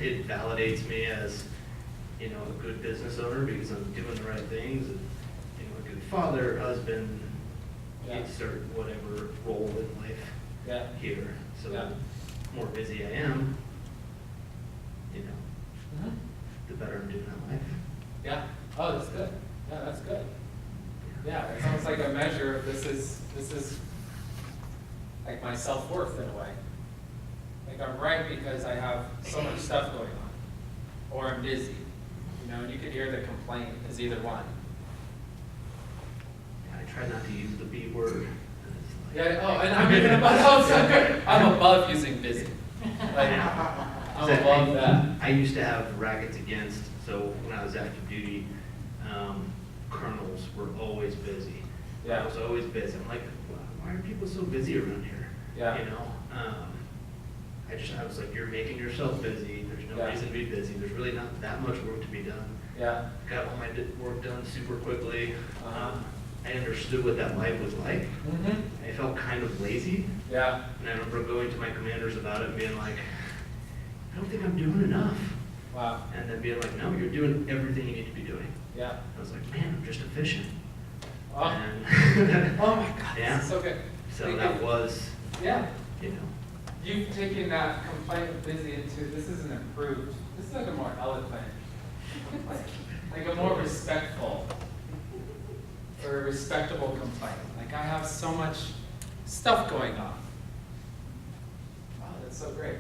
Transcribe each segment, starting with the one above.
it validates me as, you know, a good business owner because I'm doing the right things, and, you know, a good father, husband, Yeah. insert whatever role in life Yeah. here. So Yeah. the more busy I am, you know, Mhm. the better I'm doing in life. Yeah, oh, that's good, yeah, that's good. Yeah, it's almost like a measure of this is like my self-worth in a way. Like I'm right because I have so much stuff going on, or I'm busy, you know, and you could hear the complaint as either one. Yeah, I try not to use the B word. It's like- Yeah, oh, and I'm even above, I'm above using busy. Like, I'm above that. I used to have rackets against, so when I was active duty, colonels were always busy. Yeah. I was always busy. I'm like, why are people so busy around here? Yeah. You know, I was like, you're making yourself busy. There's no Yeah. reason to be busy. There's really not that much work to be done. Yeah, Got all my work done super quickly. Uh-huh. I understood what that life was like. mm-hmm, I felt kind of lazy. yeah, And I remember going to my commanders about it and being like, I don't think I'm doing enough. wow, And then being like, no, you're doing everything you need to be doing. yeah. I was like, man, I'm just efficient. Oh, And oh my God, Yeah. this is so good. so Thank that you. was, Yeah, you know, you've taken that complaint of busy into, this is an improved, this is like a more eloquent, like a more respectful, or a respectable complaint. Like I have so much stuff going on. Wow, that's so great.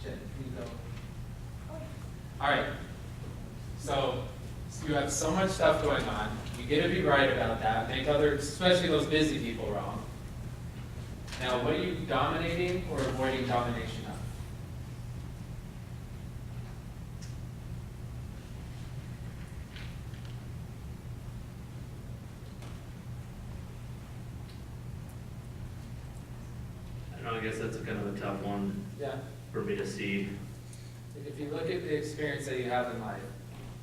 Jen, can you go? All right. So you have so much stuff going on. You get to be right about that. Make others, especially those busy people, wrong. Now, what are you dominating or avoiding domination of? I don't know, I guess that's kind of a tough one Yeah. for me to see. If you look at the experience that you have in life,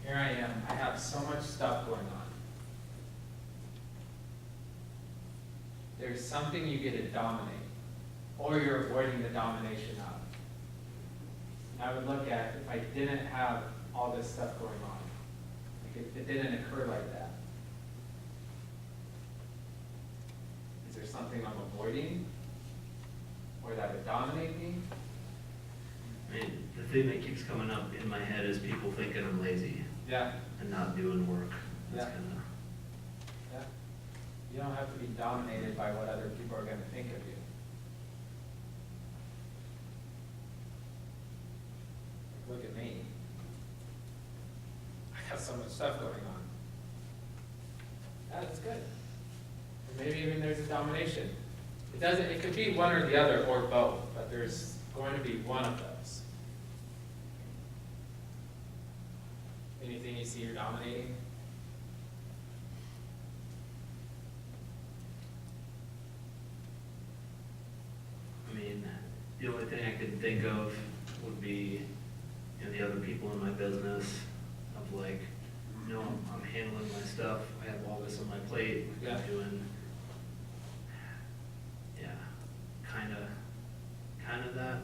here I am. I have so much stuff going on. There's something you get to dominate, or you're avoiding the domination of. And I would look at if I didn't have all this stuff going on, like if it didn't occur like that. Is there something I'm avoiding, or that would dominate me? I mean, the thing that keeps coming up in my head is people thinking I'm lazy Yeah, and not doing work. That's Yeah. kind of, yeah. You don't have to be dominated by what other people are gonna think of you. Look at me. I got so much stuff going on. Yeah, that's good. Or maybe even there's a domination. It could be one or the other or both, but there's going to be one of those. Anything you see you're dominating? I mean, the only thing I could think of would be, you know, the other people in my business of like, you know, I'm handling my stuff, I have all this on my plate, Yeah. I'm doing, yeah, kind of that.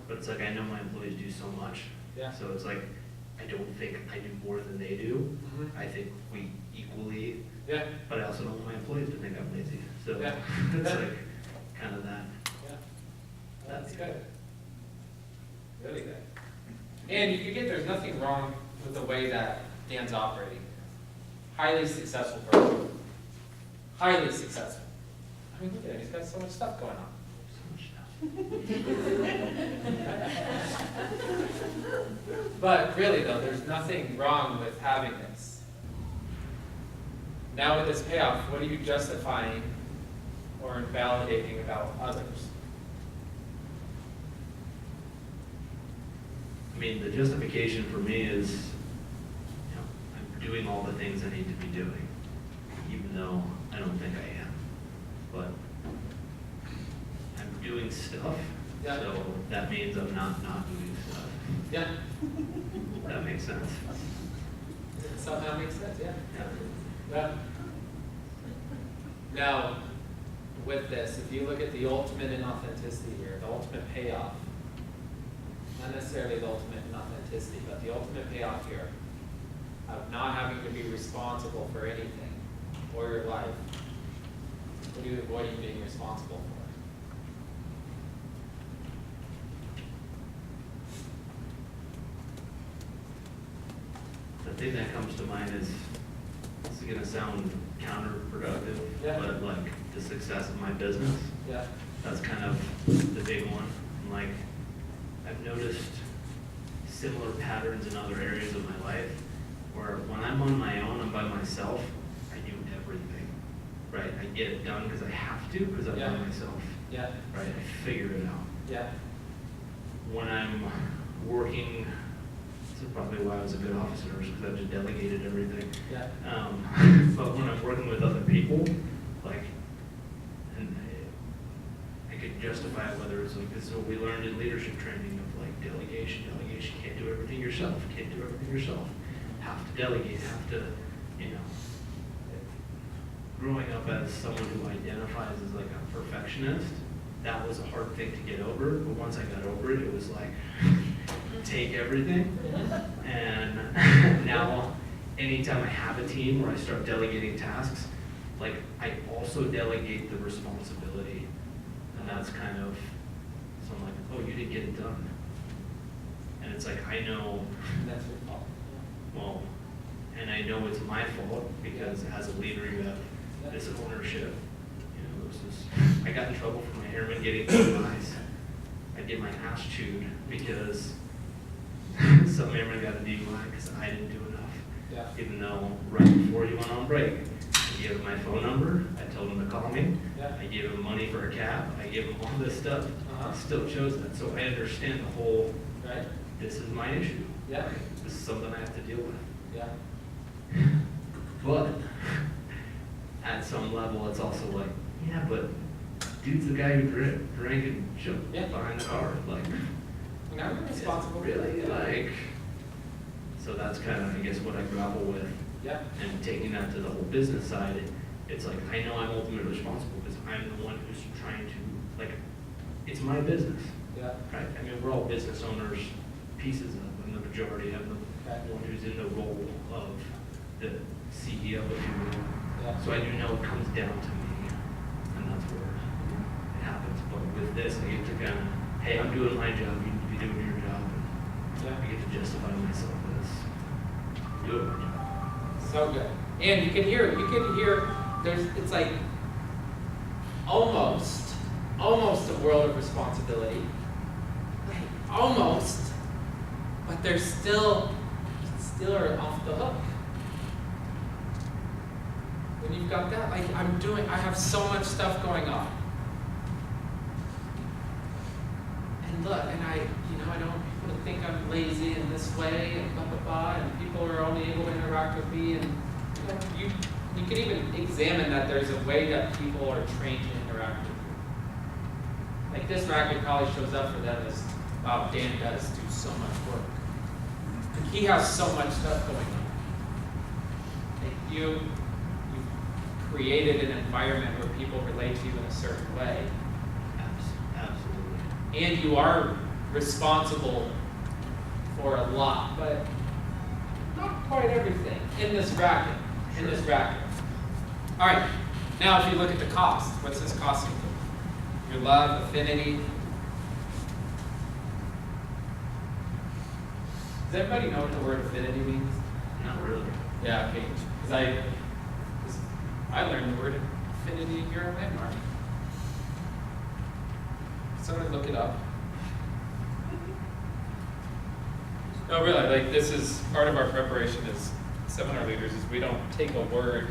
But it's like, I know my employees do so much. Yeah. So it's like, I don't think I do more than they do. Mhm. I think we equally, Yeah, but I also don't want my employees to think I'm lazy. So Yeah. it's Yeah. like, kind of that. yeah. Well, that's good. Really good. And you could get, there's nothing wrong with the way that Dan's operating. Highly successful person. Highly successful. I mean, look at him, he's got so much stuff going on. So much stuff. But really though, there's nothing wrong with having this. Now with this payoff, what are you justifying or invalidating about others? I mean, the justification for me is, you know, I'm doing all the things I need to be doing, even though I don't think I am. But I'm doing stuff, Yeah. so that means I'm not doing stuff. Yeah, That makes sense. somehow makes sense, yeah. Yeah. Yeah. Now, with this, if you look at the ultimate inauthenticity here, the ultimate payoff, not necessarily the ultimate inauthenticity, but the ultimate payoff here of not having to be responsible for anything or your life, what are you avoiding being responsible for? The thing that comes to mind is, this is gonna sound counterproductive, Yeah. but like the success of my business, Yeah, that's kind of the big one. And like, I've noticed similar patterns in other areas of my life, where when I'm on my own, I'm by myself, I do everything, right? I get it done because I have to, because I'm Yeah. by myself, yeah, right? I figure it out. yeah, When I'm working, this is probably why I was a good officer, because I just delegated everything. yeah, But when I'm working with other people, like, and I could justify it, whether it's like, this is what we learned in leadership training of like delegation, can't do everything yourself, have to delegate, have to, you know. Growing up as someone who identifies as like a perfectionist, that was a hard thing to get over, but once I got over it, it was like, take everything. And now, anytime I have a team where I start delegating tasks, like I also delegate the responsibility. And that's kind of, so I'm like, oh, you didn't get it done. And it's like, I know, and that's your fault. well, and I know it's my fault because as a leader, you have this ownership. You know, this is, I got in trouble for my airman getting DUIs. I get my ass chewed because some airman got a DUI because I didn't do enough. Yeah, Even though right before he went on break, I gave him my phone number, I told him to call me, yeah, I gave him money for a cab, I gave him all this stuff. Uh-huh. He still chose that. So I understand the whole, right, this is my issue. yeah, This is something I have to deal with. yeah, But at some level, it's also like, yeah, but dude's the guy who drank and jumped Yeah. behind the car. Like, and I'm responsible. really, like, so that's kind of, I guess, what I grapple with. Yeah, And taking that to the whole business side, it's like, I know I'm ultimately responsible because I'm the one who's trying to, like, it's my business, yeah, right? I mean, we're all business owners, pieces of them, the majority of them, Right. one who's in the role of the CEO, if you will. yeah. So I do know it comes down to me, and that's where it happens. But with this, I get to kind of, hey, I'm doing my job, you need to be doing your job. And Yeah. I get to justify myself as doing my job. So good. And you can hear, there's, it's like almost a world of responsibility. Like, almost, but you still are off the hook. When you've got that, like I have so much stuff going on. And look, and I don't people think I'm lazy in this way and blah blah blah, and people are only able to interact with me, and you can even examine that there's a way that people are trained to interact with you. Like this racket probably shows up for them as, wow, Dan does do so much work. Like he has so much stuff going on. Like you've created an environment where people relate to you in a certain way. Absolutely. And you are responsible for a lot, but not quite everything in this racket. All right, now if you look at the cost, what's this costing you? Your love, affinity. Does everybody know what the word affinity means? Not really. Yeah, okay. Because I learned the word affinity here at Landmark. Someone look it up. No, really, like this is part of our preparation as seminar leaders is we don't take a word,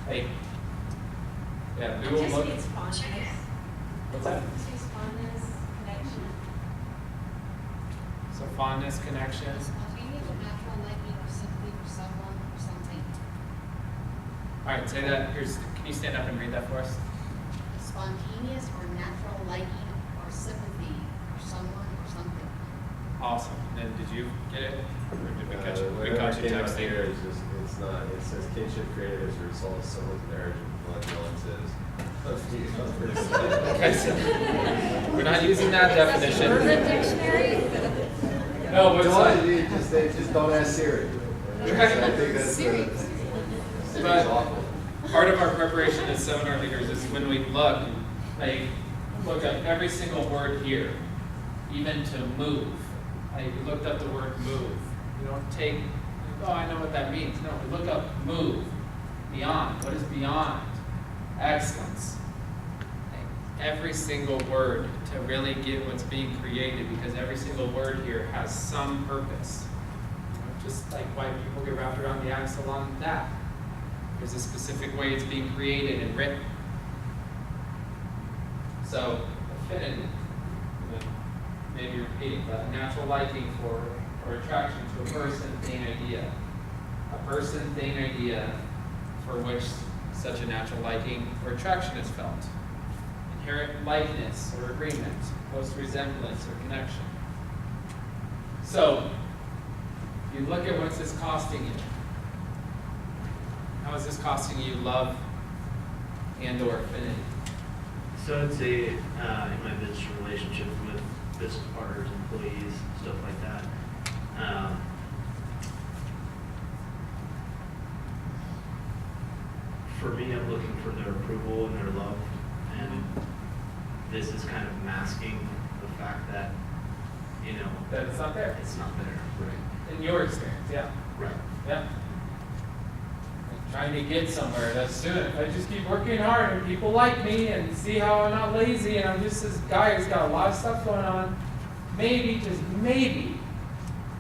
like, yeah, we will Just look. means fondness. What's that? Just means fondness, connection. So fondness, connection. Spontaneous or natural liking or sympathy for someone or something. All right, say that. Can you stand up and read that for us? Spontaneous or natural liking or sympathy for someone or something. Awesome. And then did you get it? Or did we catch it? We Whatever caught you came up texting. here is just, it's not, it says kinship created as a result of someone's marriage of blood relatives. We're not using that definition. Urban Dictionary? No, but it's like, They just don't ask Siri. I think that's Siri. Siri's But- awful. part of our preparation as seminar leaders is when we look up every single word here, even to move. Like, we looked up the word move. We don't take, oh, I know what that means. No, we look up move, beyond. What is beyond? Excellence. Like, every single word to really get what's being created, because every single word here has some purpose. You know, just like why people get wrapped around the axle on that. There's a specific way it's being created and written. So, affinity, maybe repeating, but a natural liking for or attraction to a person, thing, idea. A person, thing, idea for which such a natural liking or attraction is felt. Inherent likeness or agreement, close resemblance or connection. So, if you look at what's this costing you, how is this costing you love and or affinity? So I'd say in my business relationship with business partners, employees, stuff like that. For me, I'm looking for their approval and their love, and this is kind of masking the fact that, you know, That it's not there. it's not there. Right. In your experience, yeah. Right. Yeah. Like trying to get somewhere, that's soon. If I just keep working hard and people like me and see how I'm not lazy and I'm just this guy who's got a lot of stuff going on, maybe, just maybe,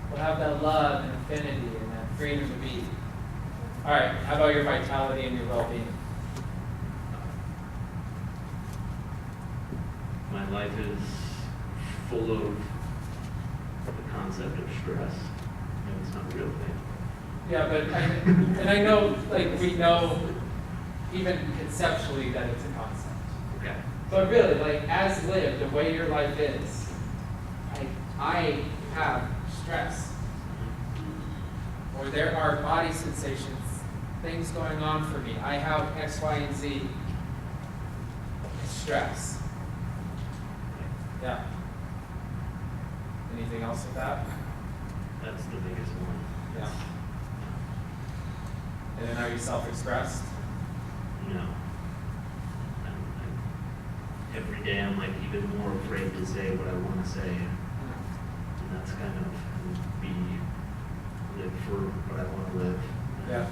we'll have that love and affinity and that freedom to be. All right, how about your vitality and your well-being? My life is full of the concept of stress. And it's not a real thing. Yeah, but I know, like, we know even conceptually that it's a concept. Okay. But really, like, as lived, the way your life is, I have stress. Or there are body sensations, things going on for me. I have X, Y, and Z. Stress. Yeah. Anything else with that? That's the biggest one. Yeah. And then are you self-expressed? No. Every day I'm like even more afraid to say what I want to say. And that's kind of live for what I want to live. Yeah.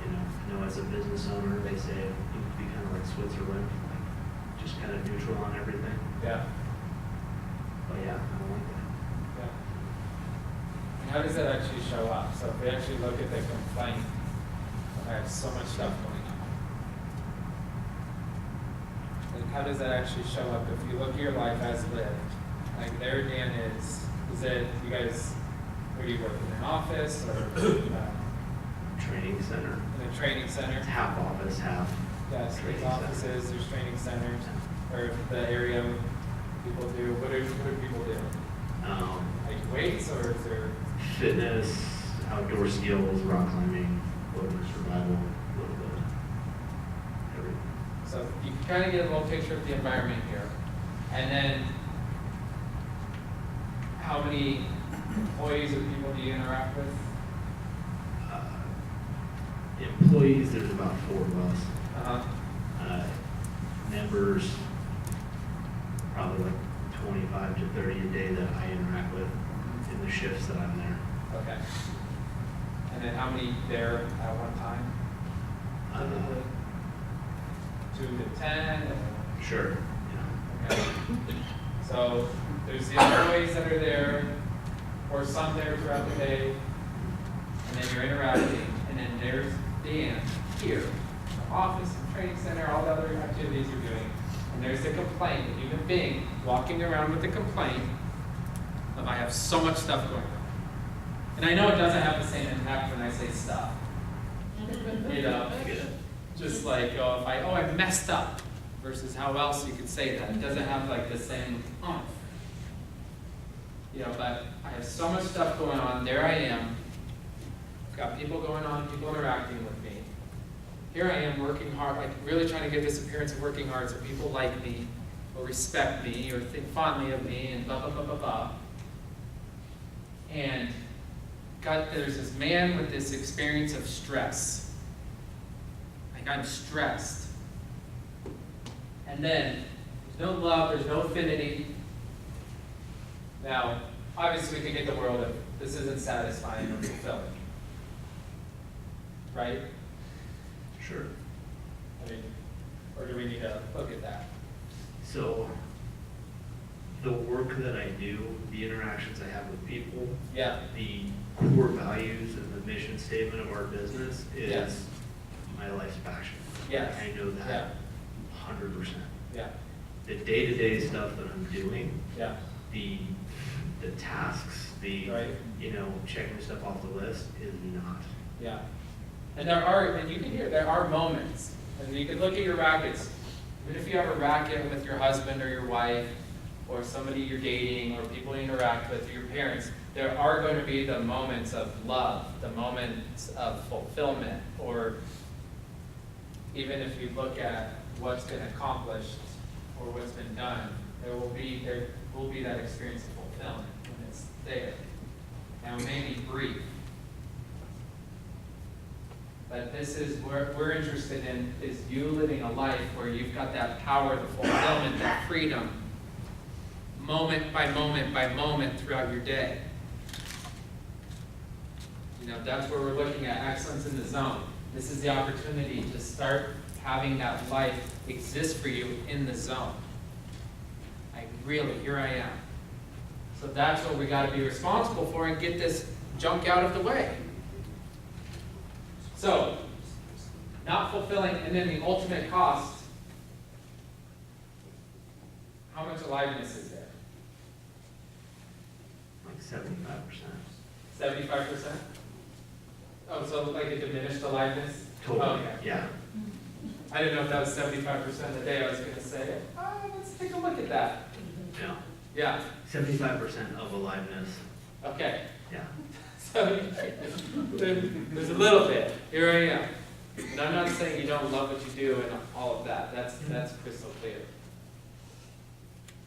You know, as a business owner, they say you can be kind of like Switzerland, like just kind of neutral on everything. Yeah. But yeah, I don't like that. Yeah. And how does that actually show up? So if we actually look at the complaint, I have so much stuff going on. Like how does that actually show up? If you look at your life as lived, like there Dan is it, you guys, where do you work, in an office or Training center. in a training center? It's half office, half. Yes, there's training center. offices, there's training centers, or the area people do, what do people do? Like weights or is there? Fitness, outdoor skills, rock climbing, wilderness survival, a little bit of everything. So you can kind of get a little picture of the environment here. And then how many employees or people do you interact with? Employees, there's about 4 of us. Uh-huh. Members, probably like 25 to 30 a day that I interact with in the shifts that I'm there. Okay. And then how many there at one time? Typically? 2 to 10? Sure. Yeah. Okay. So there's the employees that are there, or some there throughout the day, and then you're interacting, and then there's Dan here, the office, the training center, all the other activities you're doing, and there's the complaint, the human being walking around with the complaint of I have so much stuff going on. And I know it doesn't have the same impact when I say stuff. You know, just like, I messed up, versus how else you could say that. It doesn't have like the same oomph. You know, but I have so much stuff going on, there I am. I've got people going on, people interacting with me. here I am working hard, like really trying to get this appearance of working hard so people like me, or respect me, or think fondly of me, and blah, blah, blah, blah, blah. And God, there's this man with this experience of stress. Like, I'm stressed. And then, there's no love, there's no affinity. Now, obviously we can get the world of, this isn't satisfying or fulfilling. Right? Sure. I mean, or do we need to look at that? So, the work that I do, the interactions I have with people, Yeah. the core values and the mission statement of our business is Yes. my life's passion. Yes. I know Yeah. that 100%. Yeah. The day-to-day stuff that I'm doing, Yeah. the tasks, Right. checking stuff off the list is not. Yeah. And you can hear, there are moments, and you can look at your rackets. Even if you have a racket with your husband or your wife, or somebody you're dating, or people you interact with, or your parents, there are going to be the moments of love, the moments of fulfillment, or even if you look at what's been accomplished or what's been done, there will be that experience of fulfillment when it's there. Now, it may be brief, but this is what we're interested in, is you living a life where you've got that power, the fulfillment, that freedom, moment by moment by moment throughout your day. That's where we're looking at excellence in the zone. This is the opportunity to start having that life exist for you in the zone. Here I am. So that's what we got to be responsible for and get this junk out of the way. So, not fulfilling, and then the ultimate cost. How much aliveness is there? Like 75%. 75%? Oh, so like a diminished aliveness? Totally, Oh, okay. yeah. I didn't know if that was 75% of the day. I was going to say, let's take a look at that. Yeah. Yeah, 75% of aliveness, okay. yeah. So there's a little bit. Here I am. And I'm not saying you don't love what you do and all of that. That's crystal clear.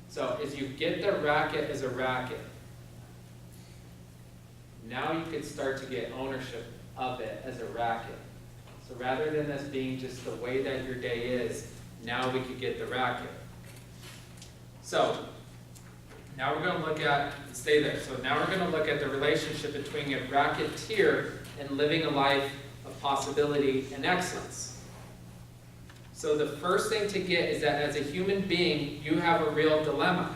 So as you get the racket as a racket, now you can start to get ownership of it as a racket. So rather than this being just the way that your day is, now we could get the racket. So now we're going to look at, stay there, so now we're going to look at the relationship between a racketeer and living a life of possibility and excellence. So the first thing to get is that as a human being, you have a real dilemma.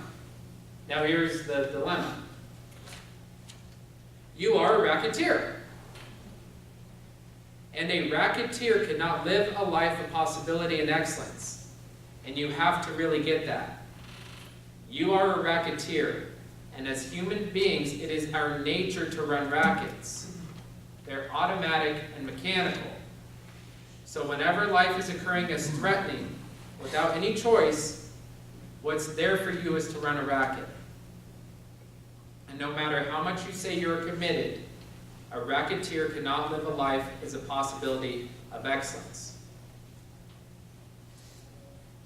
Now here's the dilemma. You are a racketeer. And a racketeer cannot live a life of possibility and excellence. And you have to really get that. You are a racketeer. And as human beings, it is our nature to run rackets. They're automatic and mechanical. So whenever life is occurring as threatening, without any choice, what's there for you is to run a racket. And no matter how much you say you're committed, a racketeer cannot live a life as a possibility of excellence.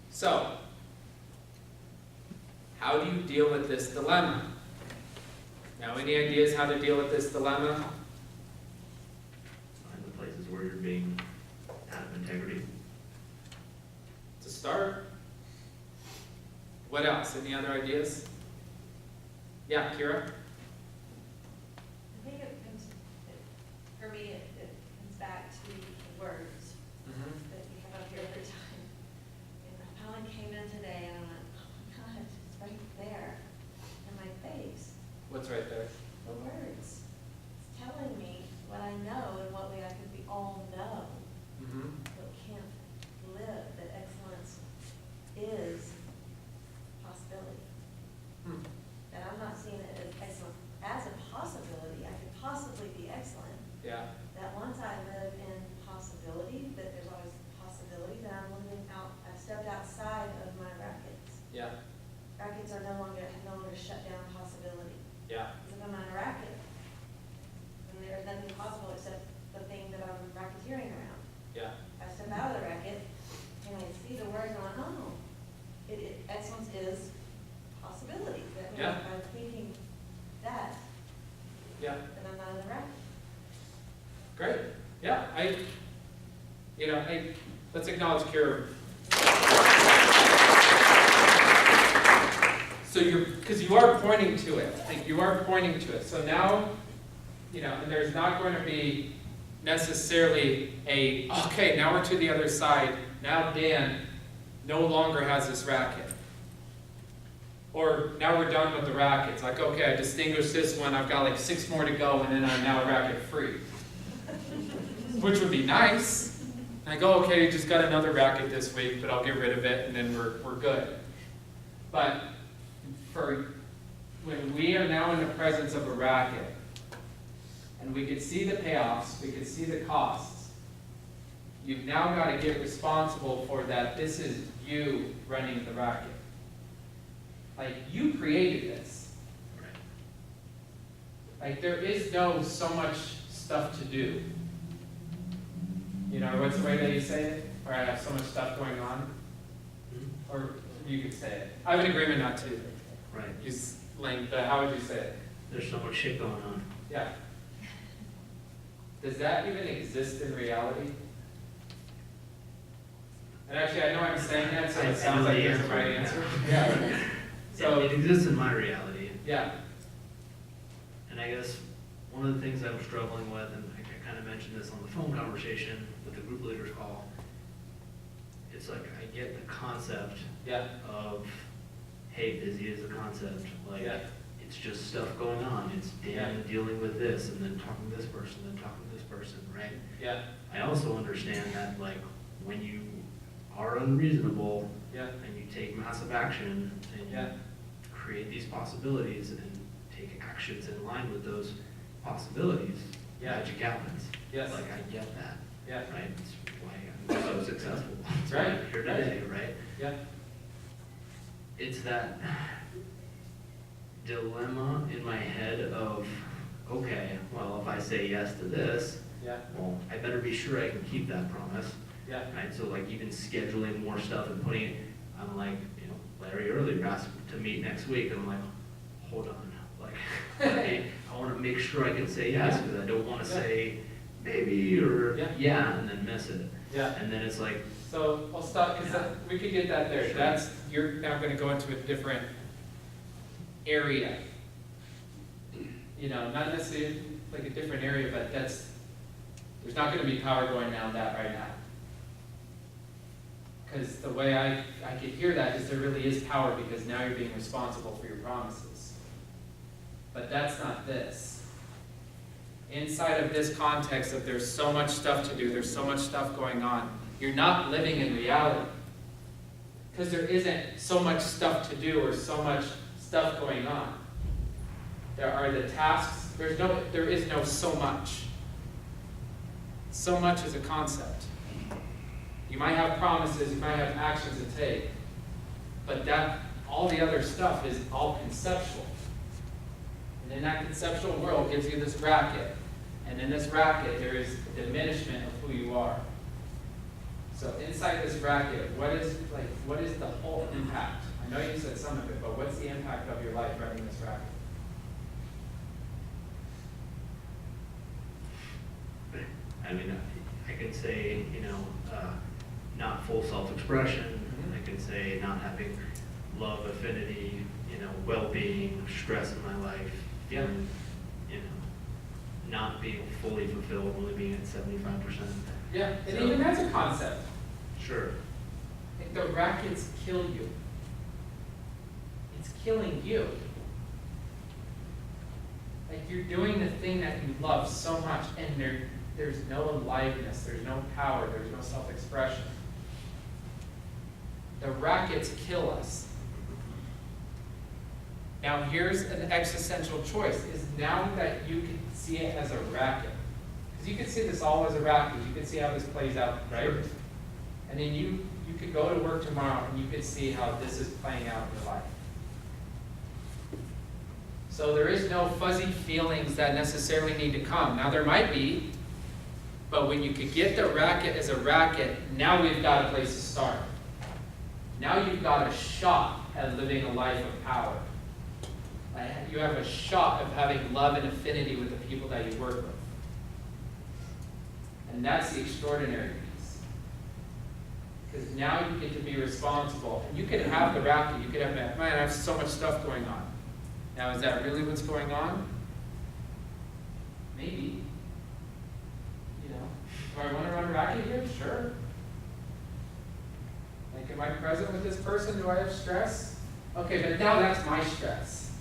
So, how do you deal with this dilemma? Now, any ideas how to deal with this dilemma? Find the places where you're being out of integrity. To start. What else? Any other ideas? Yeah, Kira? I think for me, it comes back to the words Mm-hmm. that you have up here every time. And I finally came in today and I went, oh my God, it's right there in my face. What's right there? The words. It's telling me what I know and what we all know, Mm-hmm. but can't live, that excellence is possibility. Hmm. And I'm not seeing it as excellent as a possibility. I could possibly be excellent. Yeah. That once I live in possibility, that there's always possibility, that I'm living out, I've stepped outside of my rackets. Yeah. Rackets are no longer shut down possibility. Yeah. Because if I'm on a racket, Yeah. by tweaking that, Yeah, then I'm not in the racket. great. Yeah, let's acknowledge Kira. So because you are pointing to it, like you are pointing to it. So now, and there's not going to be necessarily okay, now we're to the other side. Now Dan no longer has this racket. Or now we're done with the rackets. Like, okay, I distinguished this one, I've got like 6 more to go, and then I'm now racket free. Which would be nice. And I go, okay, you just got another racket this week, but I'll get rid of it, and then we're good. But when we are now in the presence of a racket, and we could see the payoffs, we could see the costs, you've now got to get responsible for that. This is you running the racket. Like, you created this. Like, there is no so much stuff to do. What's the way that you say it? Or I have so much stuff going on? Or you could say it. I have an agreement not to. Right. Use lame, but how would you say it? There's so much shit going on. Yeah. Does that even exist in reality? And actually, I know I'm saying that, so I it sounds know like the there's a answer. right answer. Yeah. So, It exists in my reality. yeah. And I guess one of the things I'm struggling with, and I kind of mentioned this on the phone conversation with the group leaders call, it's like I get the concept Yeah. of, hey, busy is a concept. Like, Yeah. it's just stuff going on. It's Dan dealing with this, and then talking to this person, then talking to this person, right? Yeah. I also understand that, like, when you are unreasonable Yeah. and you take massive action and Yeah. you create these possibilities and take actions in line with those possibilities, Yeah. magic happens. Yes. Like, I get that, Yeah. right? It's why I'm so successful. That's why Right. I'm here today, right? Yeah. It's that dilemma in my head of, okay, well, if I say yes to this, Yeah. well, I better be sure I can keep that promise. Yeah. Right, so like even scheduling more stuff and putting it, I'm like, Larry earlier asked to meet next week, and I'm like, hold on, like, I wanna make sure I can say yes, because I don't wanna say maybe, or Yeah. and then miss it. Yeah. And then it's like, So I'll stop, because we could get that there. Sure. You're now going to go into a different area. Not necessarily like a different area, but there's not going to be power going down that right now. Because the way I could hear that is there really is power, because now you're being responsible for your promises. But that's not this. Inside of this context of there's so much stuff to do, there's so much stuff going on, you're not living in reality. Because there isn't so much stuff to do or so much stuff going on. There are the tasks, there is no so much. So much is a concept. You might have promises, you might have actions to take, but all the other stuff is all conceptual. And in that conceptual world gives you this racket. And in this racket, there is a diminishment of who you are. So inside this racket, what is the whole impact? I know you said some of it, but what's the impact of your life running this racket? I mean, I can say, not full self-expression. Mhm. I can say not having love, affinity, well-being, stress in my life. Yeah. Feeling, not being fully fulfilled, only being at 75%. Yeah, and So- even that's a concept. Sure. Like, the rackets kill you. It's killing you. Like, you're doing the thing that you love so much, and there's no aliveness, there's no power, there's no self-expression. The rackets kill us. Now here's an existential choice, is now that you can see it as a racket. Because you can see this all as a racket, you can see how this plays out, right? Sure. And then you could go to work tomorrow and you could see how this is playing out in your life. So there is no fuzzy feelings that necessarily need to come. Now there might be, but when you could get the racket as a racket, now we've got a place to start. Now you've got a shot at living a life of power. you have a shot of having love and affinity with the people that you work with. And that's the extraordinary piece. Because now you get to be responsible. And you could have the racket, you could have, man, I have so much stuff going on. Now, is that really what's going on? Maybe. You know, do I want to run a racket here? Sure. Like, am I present with this person? Do I have stress? Okay, but now that's my stress.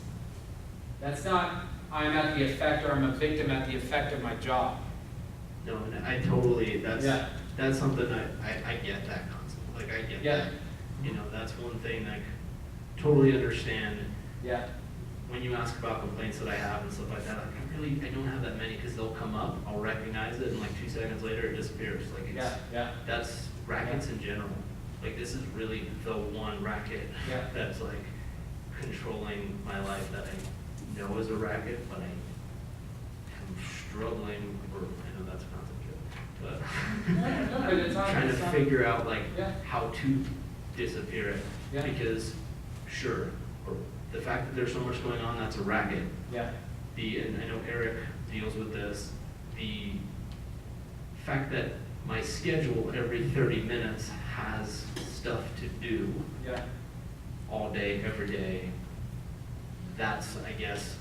That's not, I'm at the effect or I'm a victim at the effect of my job. No, and I totally, Yeah. that's something I get that concept, like, I get Yeah. that. You know, that's one thing I totally understand. Yeah. When you ask about complaints that I have and stuff like that, like, I don't have that many, because they'll come up, I'll recognize it, and like 2 seconds later, it disappears, like, Yeah, yeah. that's rackets in general. Like, this is really the one racket Yeah. that's like controlling my life that I know is a racket, but I am struggling, or I know that's not so good, But it's not- trying to it's not- figure out like Yeah. how to disappear it. Yeah. Because, sure, or the fact that there's so much going on, that's a racket. Yeah. And I know Eric deals with this, the fact that my schedule every 30 minutes has stuff to do Yeah. all day, every day, that's, I guess,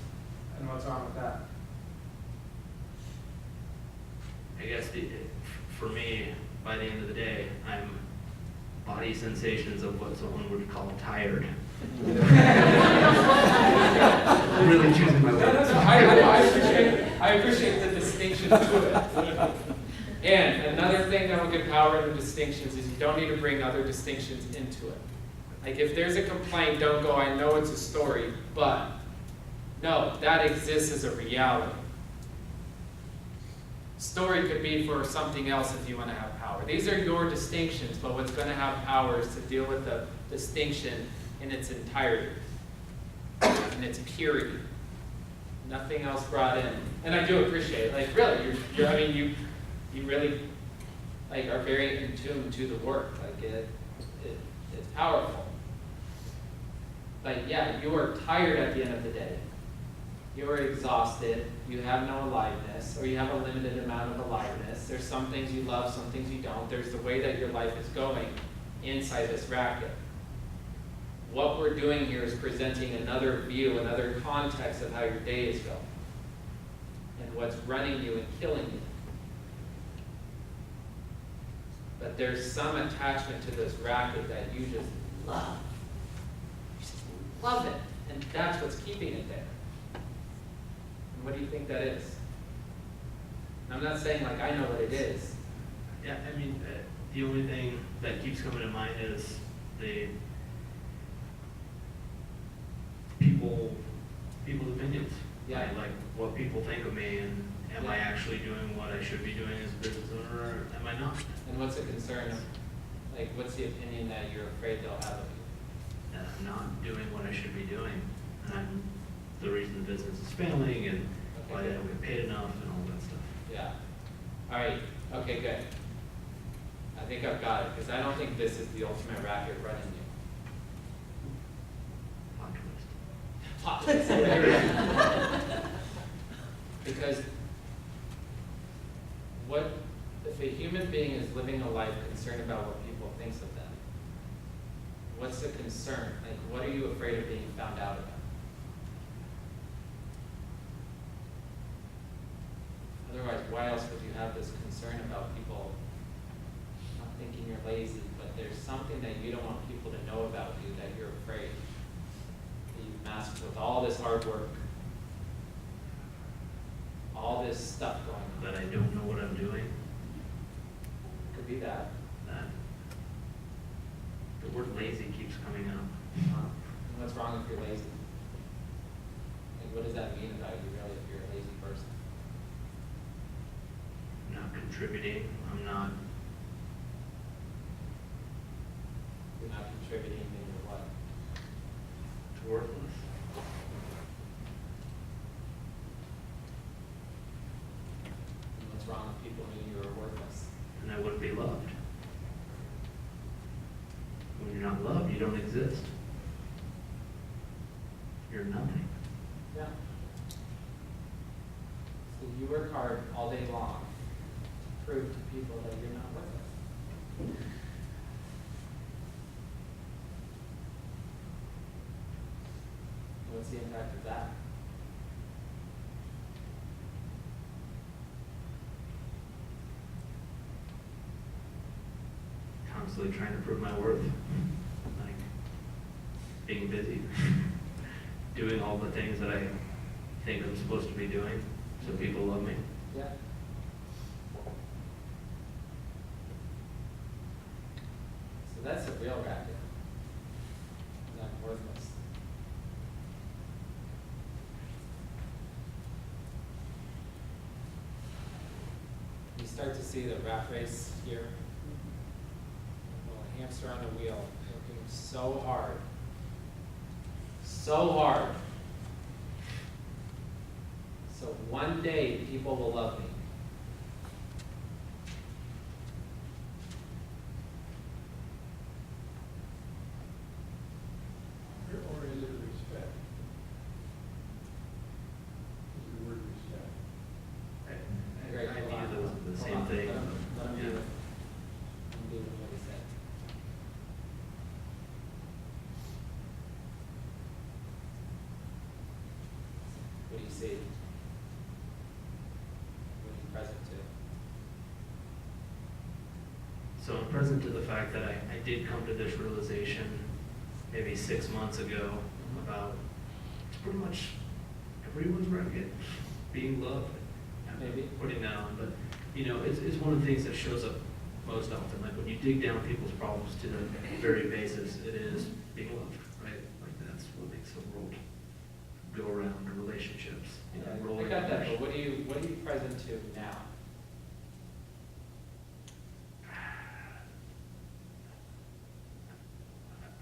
And what's wrong with that? for me, by the end of the day, I'm body sensations of what someone would call tired. Really choosing my No, words. that's fine. I appreciate the distinction to it. And another thing that will give power to the distinctions is you don't need to bring other distinctions into it. Like if there's a complaint, don't go, I know it's a story, but no, that exists as a reality. Story could be for something else if you want to have power. These are your distinctions, but what's going to have power is to deal with the distinction in its entirety, in its purity. Nothing else brought in. And I do appreciate it. Like really, you really like are very in tune to the work. Like it's powerful. But yeah, you are tired at the end of the day. You are exhausted, you have no aliveness, or you have a limited amount of aliveness. There's some things you love, some things you don't. There's the way that your life is going inside this racket. What we're doing here is presenting another view, another context of how your day is going, and what's running you and killing you. But there's some attachment to this racket that you just love. You just love it, and that's what's keeping it there. And what do you think that is? And I'm not saying like I know what it is. Yeah, I mean, the only thing that keeps coming to mind is the people's opinions. Yeah. Like what people think of me, and am I actually doing what I should be doing as a business owner, or am I not? And what's the concern of, like, what's the opinion that you're afraid they'll have of you? And I'm not doing what I should be doing, and I'm the reason the business is failing, and why they don't get paid enough, and all that stuff. Yeah. All right. Okay, good. I think I've got it, because I don't think this is the ultimate racket running you. Plot twist. Because what if a human being is living a life concerned about what people think of them? What's the concern? Like, what are you afraid of being found out about? Otherwise, why else would you have this concern about people not thinking you're lazy, but there's something that you don't want people to know about you that you're afraid that you've masked with all this hard work, all this stuff going on. That I don't know what I'm doing. Could be that. That the word lazy keeps coming up. And what's wrong if you're lazy? Like, what does that mean about you, really, if you're a lazy person? I'm not contributing. I'm not. You're not contributing, then you're what? It's worthless. And what's wrong with people knew you were worthless? And I wouldn't be loved. When you're not loved, you don't exist. You're nothing. Yeah. So you work hard all day long to prove to people that you're not worth it. What's the impact of that? Constantly trying to prove my worth, like being busy, doing all the things that I think I'm supposed to be doing, so people love me. Yeah. So that's a real racket. Not worthless. You start to see the rat race here. A hamster on a wheel, working so hard. So hard. So one day people will love me. Or is it respect? Is the word respect? Greg, I hold on, view those hold the on, same hold on. thing. Let him do Yeah. it. Let him do what he said. What do you see? What are you present to? So I'm present to the fact that I did come to this realization maybe 6 months ago about it's pretty much everyone's racket, being loved. I'm Maybe. putting that on, but you know, it's one of the things that shows up most often. Like when you dig down people's problems to the very basis, it is being loved, right? Like that's what makes the world go around, the relationships. You know, I rolling got that, over. but what are you present to now?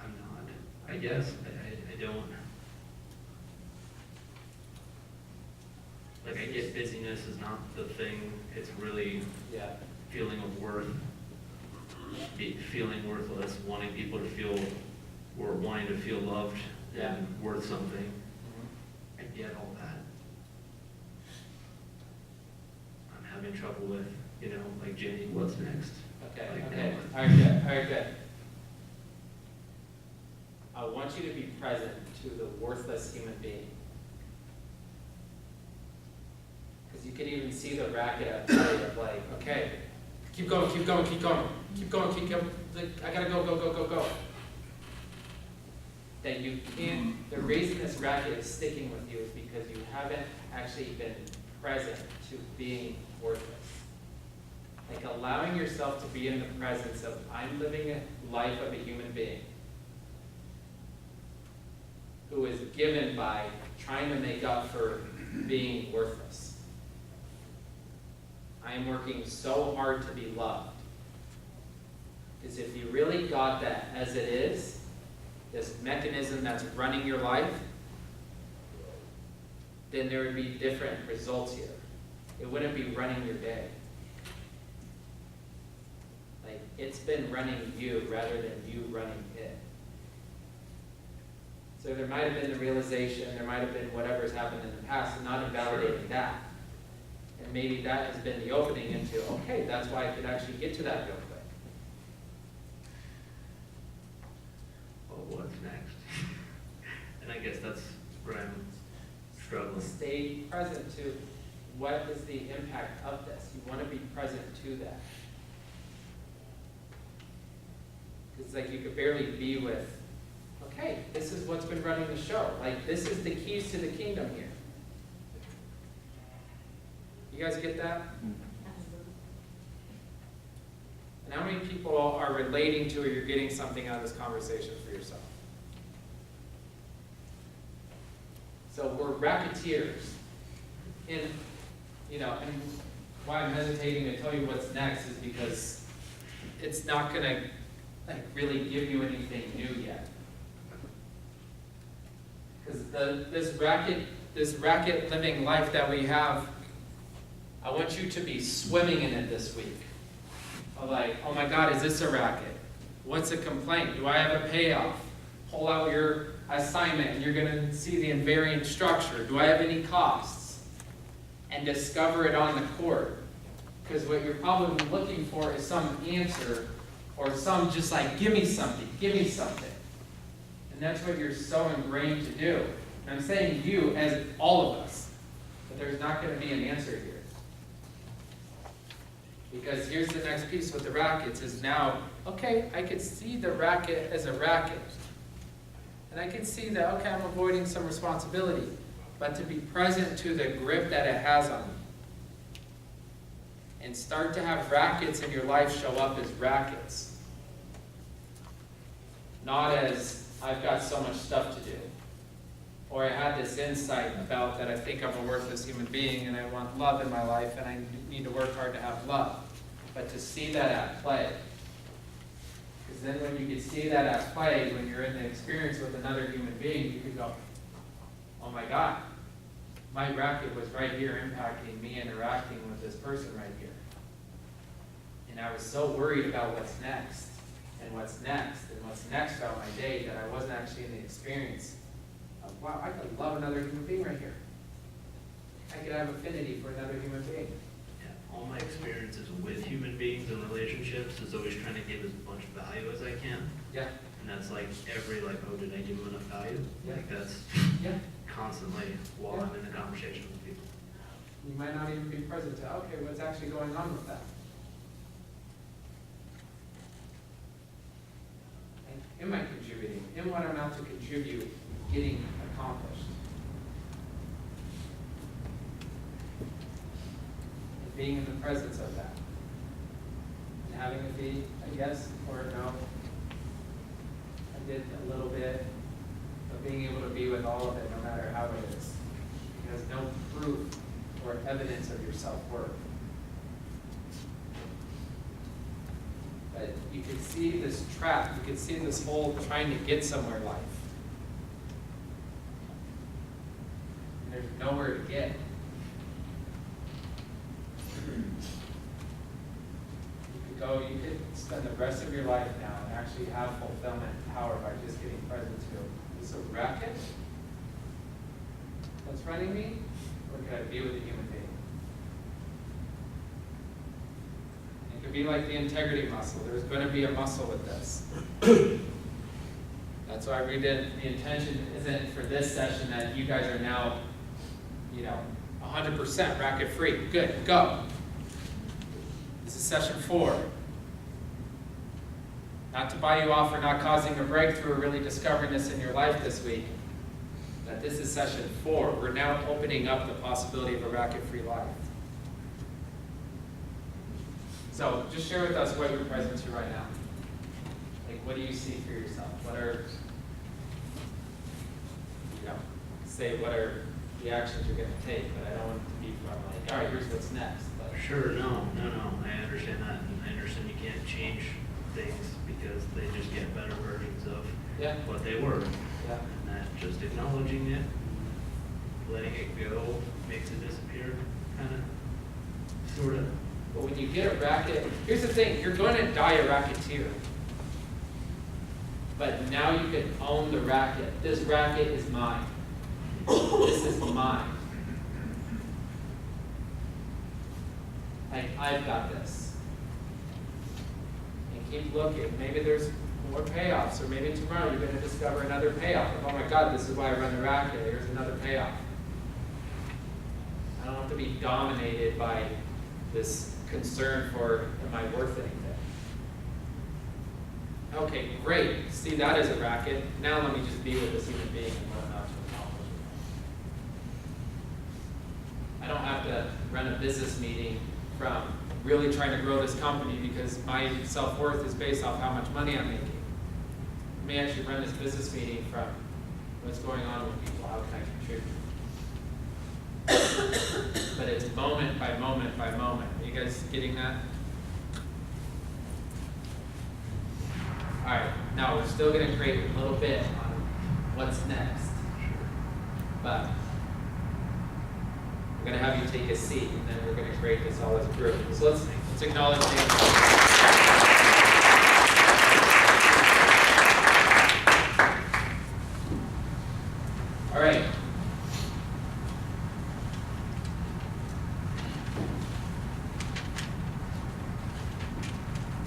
I'm not. I guess I don't. Like I get busyness is not the thing. It's really Yeah. feeling of worth, feeling worthless, wanting people to feel, or wanting to feel loved Yeah. and worth something. Mhm. I get all that. I'm having trouble with, you know, like Jenny, what's next? Okay, Like okay, that. all right, good, all right, good. I want you to be present to the worthless human being. Because you can even see the racket outside of like, okay, keep going, keep going, keep going, keep going, keep going, like, I gotta go, go, go, go, go. That you can't, the reason this racket is sticking with you is because you haven't actually been present to being worthless. Like allowing yourself to be in the presence of, I'm living a life of a human being who is given by trying to make up for being worthless. I am working so hard to be loved. Because if you really got that as it is, this mechanism that's running your life, then there would be different results here. It wouldn't be running your day. Like, it's been running you rather than you running it. So there might have been the realization, there might have been whatever's happened in the past, and not invalidating that. And maybe that has been the opening into, okay, that's why I could actually get to that real quick. Well, what's next? And I guess that's where I'm struggling. Stay present to what is the impact of this. You want to be present to that. It's like you could barely be with, okay, this is what's been running the show. Like, this is the keys to the kingdom here. You guys get that? And how many people are relating to or you're getting something out of this conversation for yourself? So we're racketeers. And, you know, and why I'm hesitating to tell you what's next is because it's not going to like really give you anything new yet. Because this racket living life that we have, I want you to be swimming in it this week. I'm like, oh my God, is this a racket? What's a complaint? Do I have a payoff? Pull out your assignment, and you're gonna see the invariant structure. Do I have any costs? And discover it on the court. Because what you're probably looking for is some answer, or some just like, give me something, give me something. And that's what you're so ingrained to do. And I'm saying you as all of us, but there's not gonna be an answer here. Because here's the next piece with the rackets is now, okay, I could see the racket as a racket. And I can see that, okay, I'm avoiding some responsibility. But to be present to the grip that it has on me. And start to have rackets in your life show up as rackets. Not as, I've got so much stuff to do. Or I had this insight about that I think I'm a worthless human being and I want love in my life and I need to work hard to have love. But to see that at play. Because then when you can see that at play, when you're in the experience with another human being, you can go, oh my God, my racket was right here impacting me interacting with this person right here. And I was so worried about what's next, and what's next, and what's next about my day that I wasn't actually in the experience of, wow, I could love another human being right here. I could have affinity for another human being. Yeah, all my experiences with human beings and relationships is always trying to give as much value as I can. Yeah, And that's like every like, oh, did I give them enough value? Yeah. Like that's yeah. constantly while I'm in a conversation with people. You might not even be present to, okay, what's actually going on with that? Am I contributing? Am what I'm out to contribute getting accomplished? And being in the presence of that. And having it be a yes or a no. I did a little bit, but being able to be with all of it no matter how it is. Because no proof or evidence of your self-worth. But you can see this trap, you can see this whole trying to get somewhere life. And there's nowhere to get. You could spend the rest of your life now and actually have fulfillment and power by just getting present to, is this a racket that's running me? Or could I be with a human being? It could be like the integrity muscle. There's going to be a muscle with this. That's why we did, the intention isn't for this session that you guys are now, 100% racket free. Good, go. This is session 4. Not to buy you off for not causing a breakthrough or really discovering this in your life this week. That this is session 4. We're now opening up the possibility of a racket-free life. So just share with us what you're present to right now. Like, what do you see for yourself? What are, what are the actions you're going to take? But I don't want it to be from like, all right, here's what's next. But Sure, no, I understand that, and I understand you can't change things because they just get better versions of yeah, what they were. yeah. And that just acknowledging it, letting it go, makes it disappear, kind of, sort of. But when you get a racket, here's the thing, you're going to die a racketeer. But now you can own the racket. This racket is mine. This is mine. Like, I've got this. And keep looking. Maybe there's more payoffs, or maybe tomorrow you're going to discover another payoff. Oh my God, this is why I run the racket. Here's another payoff. I don't have to be dominated by this concern for, am I worth anything? Okay, great. See that as a racket. Now let me just be with this human being and what I'm about to accomplish. I don't have to run a business meeting from really trying to grow this company because my self-worth is based off how much money I'm making. I may actually run this business meeting from what's going on with people, how can I contribute? But it's moment by moment by moment. Are you guys getting that? All right, now we're still going to create a little bit on what's next. But we're going to have you take a seat, and then we're going to create this all as a group. So let's acknowledge the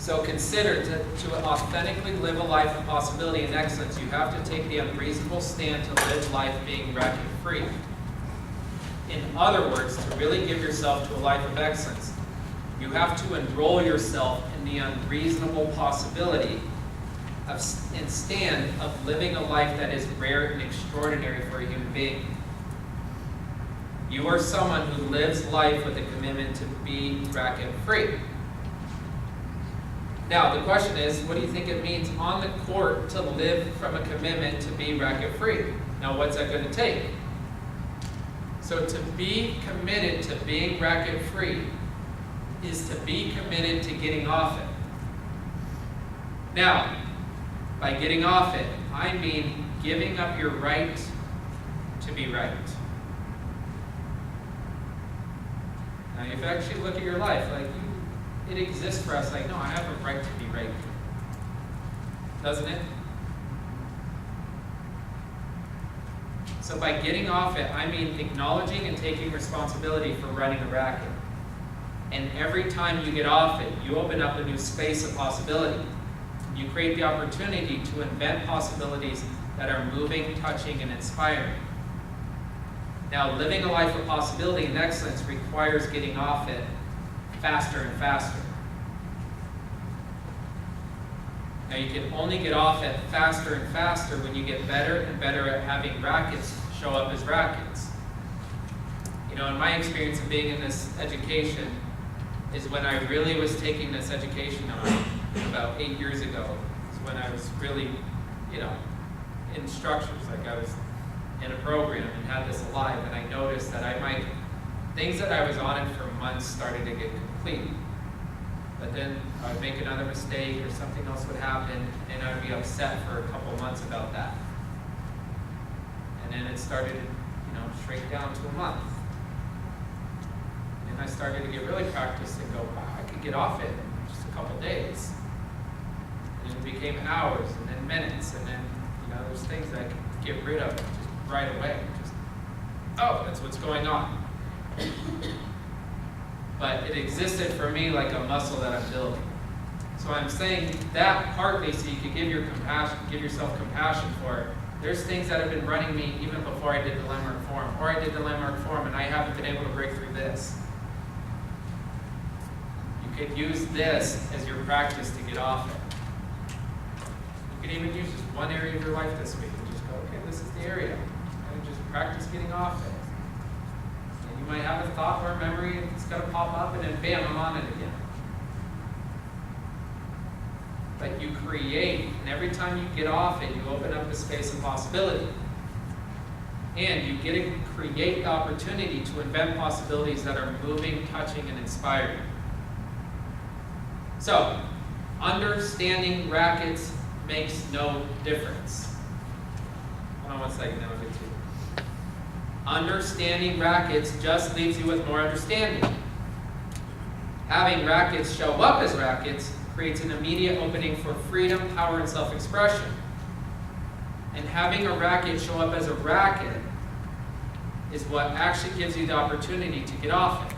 So consider to authentically live a life of possibility and excellence, you have to take the unreasonable stand to live life being racket-free. In other words, to really give yourself to a life of excellence, you have to enroll yourself in the unreasonable possibility and stand of living a life that is rare and extraordinary for a human being. You are someone who lives life with a commitment to be racket-free. Now, the question is, what do you think it means on the court to live from a commitment to be racket-free? Now, what's that going to take? So to be committed to being racket-free is to be committed to getting off it. Now, by getting off it, I mean giving up your right to be right. Now, if you actually look at your life, it exists for us, no, I have a right to be right. Doesn't it? So by getting off it, I mean acknowledging and taking responsibility for running a racket. And every time you get off it, you open up a new space of possibility. You create the opportunity to invent possibilities that are moving, touching, and inspiring. Now, living a life of possibility and excellence requires getting off it faster and faster. Now, you can only get off it faster and faster when you get better and better at having rackets show up as rackets. In my experience of being in this education is when I really was taking this education on about 8 years ago. Is when I was really, in structures, I was in a program and had this alive, and I noticed that things that I was on it for months started to get complete. But then I would make another mistake or something else would happen, and I would be upset for a couple months about that. And then it started to, shrink down to a month. And I started to get really practiced and go, wow, I could get off it in just a couple days. And it became hours and then minutes, and then, there's things that I could get rid of just right away. That's what's going on. But it existed for me like a muscle that I'm building. So I'm saying that partly so you could give yourself compassion for it. There's things that have been running me even before I did the Landmark Forum, or I did the Landmark Forum and I haven't been able to break through this. You could use this as your practice to get off it. You could even use just one area of your life this week and just go, okay, this is the area. And just practice getting off it. And you might have a thought or a memory, and it's going to pop up, and then bam, I'm on it again. But you create, and every time you get off it, you open up a space of possibility. And you get to create the opportunity to invent possibilities that are moving, touching, and inspiring. So, understanding rackets makes no difference. Hold on one second, then I'll get to it. Understanding rackets just leaves you with more understanding. Having rackets show up as rackets creates an immediate opening for freedom, power, and self-expression. And having a racket show up as a racket is what actually gives you the opportunity to get off it.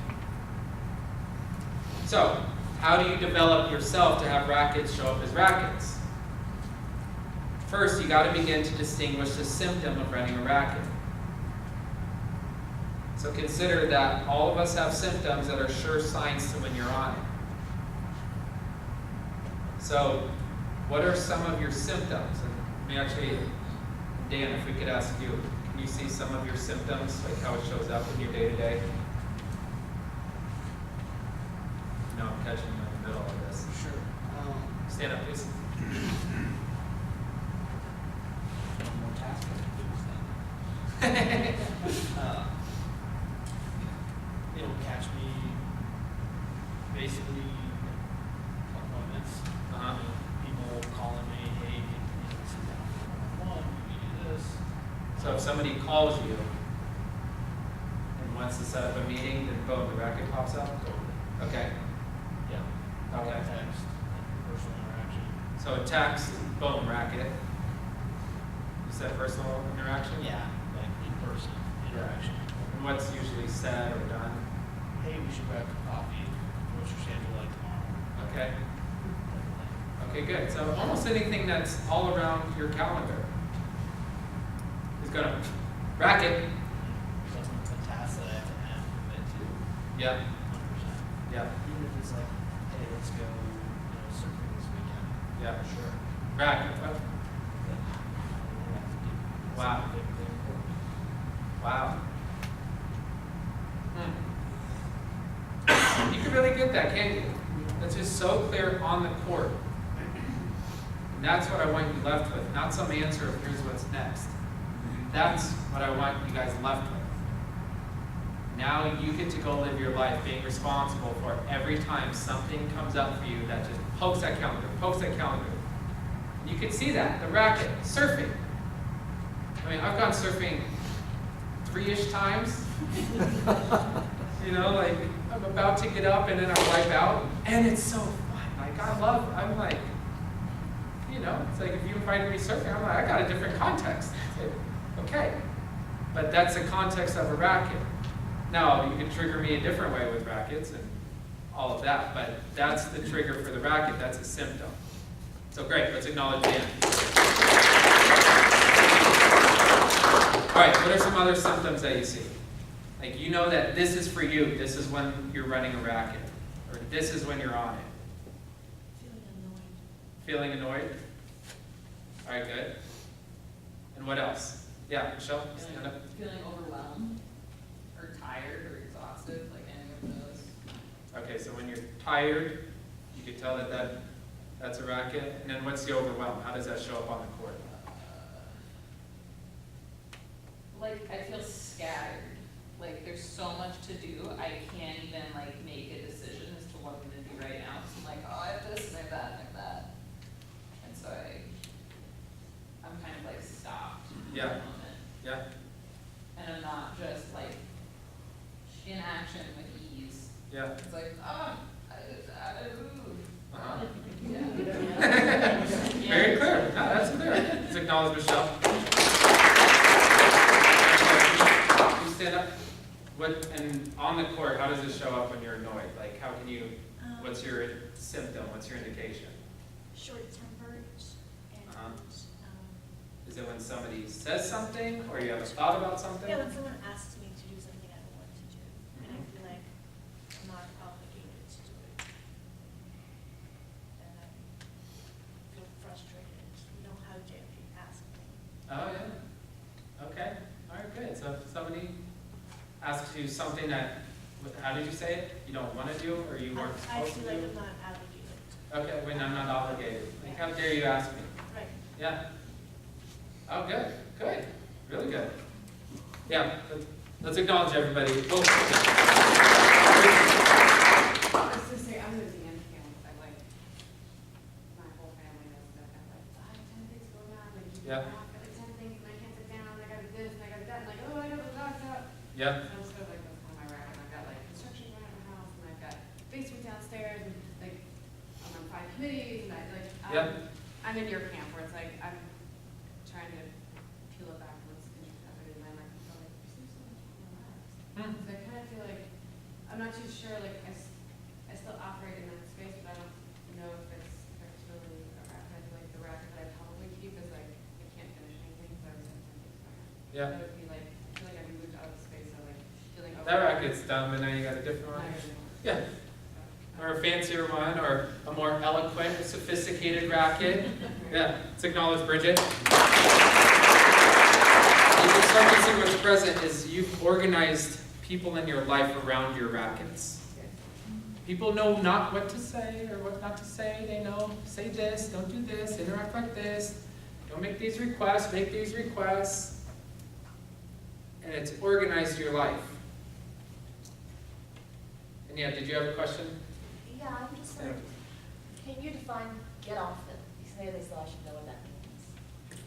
So, how do you develop yourself to have rackets show up as rackets? First, you got to begin to distinguish the symptom of running a racket. So consider that all of us have symptoms that are sure signs to when you're on it. So, what are some of your symptoms? And actually, Dan, if we could ask you, can you see some of your symptoms, like how it shows up in your day-to-day? No, I'm catching you in the middle of this. Sure. Stand up, please. More task. It'll catch me basically appointments. People calling me, hey, can you sit down for one, can you do this? So if somebody calls you and wants to set up a meeting, then boom, the racket pops up? Okay. Yeah. Okay. Text, personal interaction. So a text, boom, racket. You said personal interaction? Yeah, like in-person interaction. And what's usually said or done? Hey, we should grab some coffee. What's your schedule like tomorrow? Okay. Okay, good. So almost anything that's all around your calendar is gonna racket. Wasn't the task that I have to have commit to Yeah, 100%. yeah, Even if it's like, hey, let's go, surfing this weekend. yeah. Sure. Racket. But I have to do Wow. something bigger than important. Wow. You can really get that, can't you? That's just so clear on the court. And that's what I want you left with, not some answer of here's what's next. That's what I want you guys left with. Now you get to go live your life being responsible for every time something comes up for you that just pokes that calendar, pokes that calendar. You can see that, the racket, surfing. I mean, I've gone surfing 3-ish times. You know, like I'm about to get up and then I wipe out, and it's so fun. Like I'm like, it's like if you invited me surfing, I'm like, I got a different context. It's like, okay, but that's the context of a racket. Now, you can trigger me a different way with rackets and all of that, but that's the trigger for the racket. That's a symptom. So great, let's acknowledge Dan. All right, what are some other symptoms that you see? Like you know that this is for you, this is when you're running a racket, or this is when you're on it. Feeling annoyed? All right, good. And what else? Yeah, Michelle, stand up. Feeling overwhelmed, or tired, or exhausted, like any of those. Okay, so when you're tired, you can tell that's a racket. And then what's the overwhelm? How does that show up on the court? Like I feel scattered. Like there's so much to do, I can't even like make a decision as to what I'm gonna do right now. So I'm like, oh, I have this and I have that and I have that. And so I'm kind of like stopped in Yeah. the moment. Yeah, And I'm not just like in action with ease. yeah. It's like, ooh. Uh-huh. Yeah. Very clear. No, that's clear. Let's acknowledge Michelle. You stand up. And on the court, how does it show up when you're annoyed? Like, how can you, what's your symptom? What's your indication? Short-tempered and, Uh-huh. Is it when somebody says something, or you have a thought about something? Yeah, when someone asks me to do something I don't want to do, and I feel like I'm not obligated to do it. And I feel frustrated, how dare you ask me? Oh, yeah. Okay. All right, good. So if somebody asks you something that, how did you say it? You don't want to do, or you weren't I supposed to feel like do? I'm not obligated. Okay, when I'm not obligated. Like, how dare you ask me? Right. Yeah. Oh, good, good, really good. Yeah, let's acknowledge everybody. I was just say, I'm gonna be in camp, I like, my whole family knows that, I'm like, I have 10 things going on, like, Yeah. I got like 10 things, and I can't sit down, and I gotta do this, and I gotta do that, and like, oh, I gotta the dog's out. Yeah, So I'm sort of like, that's kind of my racket, and I've got like construction going on in my house, and I've got basement downstairs, and like, I'm on 5 committees, and Yeah. I'm in your camp, where it's like, I'm trying to peel it back from what's happening in my life, and so like, there seems so much more relaxed. Hmm. So I kind of feel like, I'm not too sure, like, I still operate in that space, but I don't know if it's really a racket. I feel like the racket that I probably keep is like, I can't finish anything, so I was like, Yeah. That would be like, I feel like I've moved out of the space of like, feeling that racket's done, but now you got a different one. Yeah, or a fancier one, or a more eloquent, sophisticated racket. Yeah, let's acknowledge Bridget. You can start to see what's present is you've organized people in your life around your rackets. People know not what to say or what not to say. They know, say this, don't do this, interact like this, don't make these requests, make these requests. And it's organized your life. And yeah, did you have a question? Yeah, I'm just like, can you define get off it? You say this, so I should know what that means.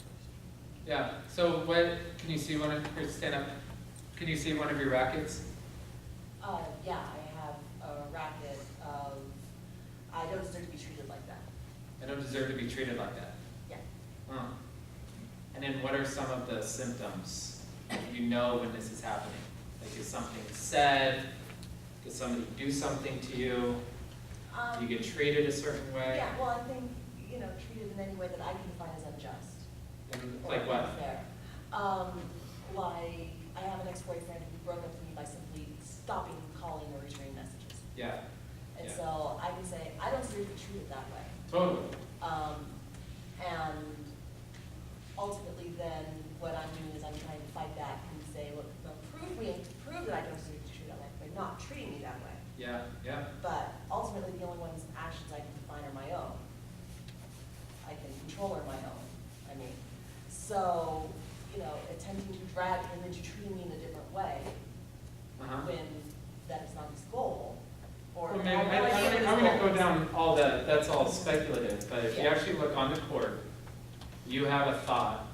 Yeah, so what, can you see one of, here, stand up. Can you see one of your rackets? Yeah, I have a racket of, I don't deserve to be treated like that. I don't deserve to be treated like that. Yeah. Huh. And then what are some of the symptoms you know when this is happening? Like is something said? Does somebody do something to you? Do you get treated a certain way? Yeah, well, I think, treated in any way that I can define as unjust. And or like what? unfair. Like, I have an ex-boyfriend who broke up with me by simply stopping calling or returning messages. Yeah, And Yeah. so I can say, I don't deserve to be treated that way. totally. And ultimately then, what I'm doing is I'm trying to fight back and say, look, now prove that I don't deserve to be treated that way by not treating me that way. Yeah, yeah, But ultimately, the only ones actions I can define are my own. I can control are my own, I mean. So, attempting to drag him into treating me in a different way uh-huh. when that is not his goal, or. Well, maybe, I have no idea what his I'm gonna goal go is. down all that, that's all speculative, but if you Yeah. actually look on the court, you have a thought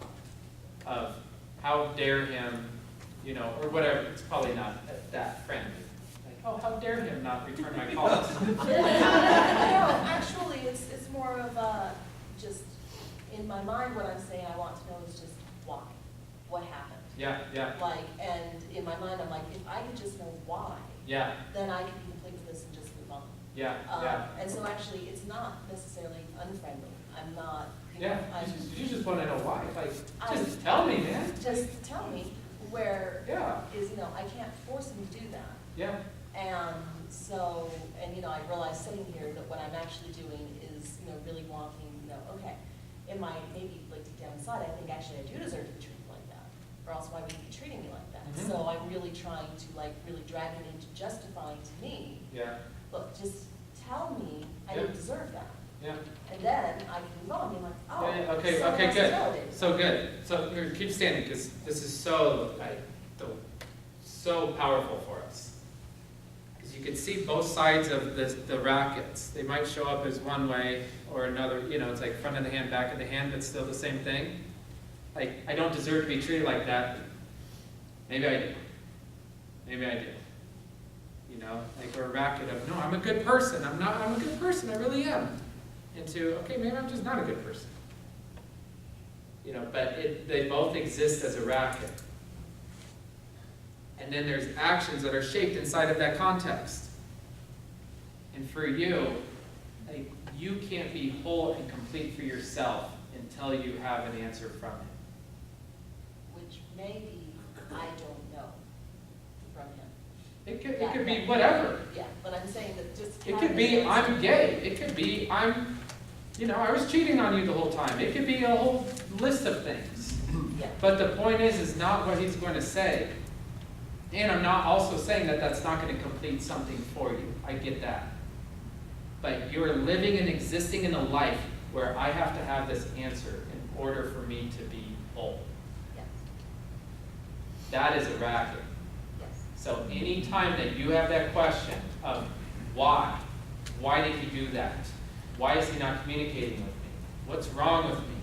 of how dare him, or whatever, it's probably not that friendly. Like, oh, how dare him not return my calls? No, actually, it's more of a, just, in my mind, what I'm saying I want to know is just why, what happened. Yeah, yeah, Like, and in my mind, I'm like, if I could just know why, yeah, then I can be complete with this and just move on. yeah, yeah. And so actually, it's not necessarily unfriendly. I'm not, Yeah, I'm you just wanna know why, like, I- just tell me, man. just tell me where Yeah, is, I can't force him to do that. yeah, And so, and I realize sitting here that what I'm actually doing is, really wanting, okay, am I maybe like deep down inside, I think actually I do deserve to be treated like that, or else why would you be treating me like that? Mhm. So I'm really trying to really drag it into justifying to me, yeah, look, just tell me I Yeah. don't deserve that. yeah. And then I can move on, be like, oh, Yeah, yeah, okay, someone okay, else is good. validating. So good. So here, keep standing, because this is so powerful for us. Because you can see both sides of the rackets. They might show up as one way or another, it's like front of the hand, back of the hand, but still the same thing. Like, I don't deserve to be treated like that. Maybe I do. Maybe I do. Like we're a racket of, no, I'm a good person. I'm a good person, I really am. Into, okay, maybe I'm just not a good person. But they both exist as a racket. And then there's actions that are shaped inside of that context. And for you, like, you can't be whole and complete for yourself until you have an answer from him. Which maybe I don't know from him. It could Yeah, be yeah. whatever. Yeah, but I'm saying that just. It could be, I'm gay. It could be, I was cheating on you the whole time. It could be a whole list of things. Yeah. But the point is not what he's going to say. And I'm not also saying that that's not going to complete something for you. I get that. But you're living and existing in a life where I have to have this answer in order for me to be whole. Yes, That is a racket. yes. So anytime that you have that question of why did he do that? Why is he not communicating with me? What's wrong with me?